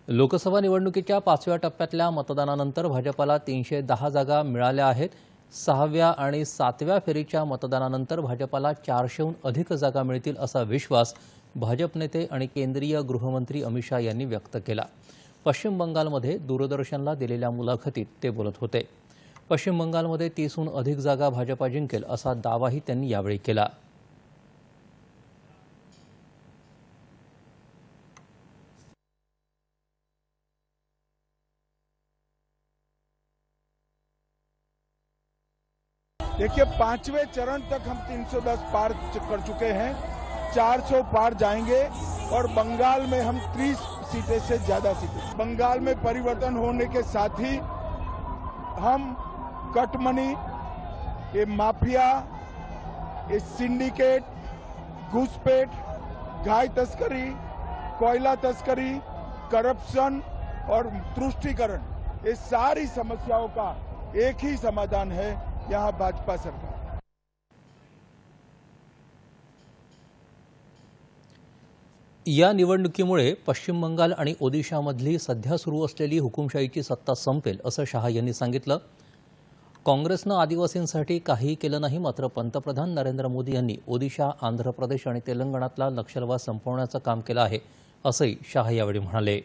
लोकसभा निवडणुकीच्या 5व्या टप्प्यातल्या मतदानानंतर भाजपला 310 जागा मिळाल्या आहेत। 6व्या आणि 7व्या फेरीच्या मतदानानंतर भाजपला 400हून अधिक जागा मिळतील असा विश्वास भाजप नेते आणि केंद्रीय गृहमंत्री अमित शाह यांनी व्यक्त केला। पश्चिम बंगालमध्ये दूरदर्शनला दिलेल्या मुलाखतीत ते बोलत होते। पश्चिम बंगालमध्ये 30हून अधिक जागा भाजपा जिंकेल असा दावाही त्यांनी यावेळी केला। देखिए, 5वें चरण तक हम 310 पार कर चुके हैं, 400 पार जाएंगे और बंगाल में हम 30 सीटें से ज्यादा सीटें। बंगाल में परिवर्तन होने के साथ ही हम कटमनी, ये माफिया, ये सिंडिकेट, घुसपैठ, गाय तस्करी, कोयला तस्करी, करप्शन और तुष्टीकरण, ये सारी समस्याओं का एक ही समाधान है, यहाँ भाजपा सरकार। या निवडणुकीमुळे पश्चिम बंगाल आणि ओदिशामधली सध्या सुरू असलेली हुकुमशाहीची सत्ता संपेल असं शाह यांनी सांगितलं। काँग्रेसनं आदिवासींसाठी काही केलं नाही, मात्र पंतप्रधान नरेंद्र मोदी यांनी ओदिशा, आंध्र प्रदेश आणि तेलंगणातला नक्षलवाद संपवण्याचं काम केलं आहे असंही शाह यावेळी म्हणाले।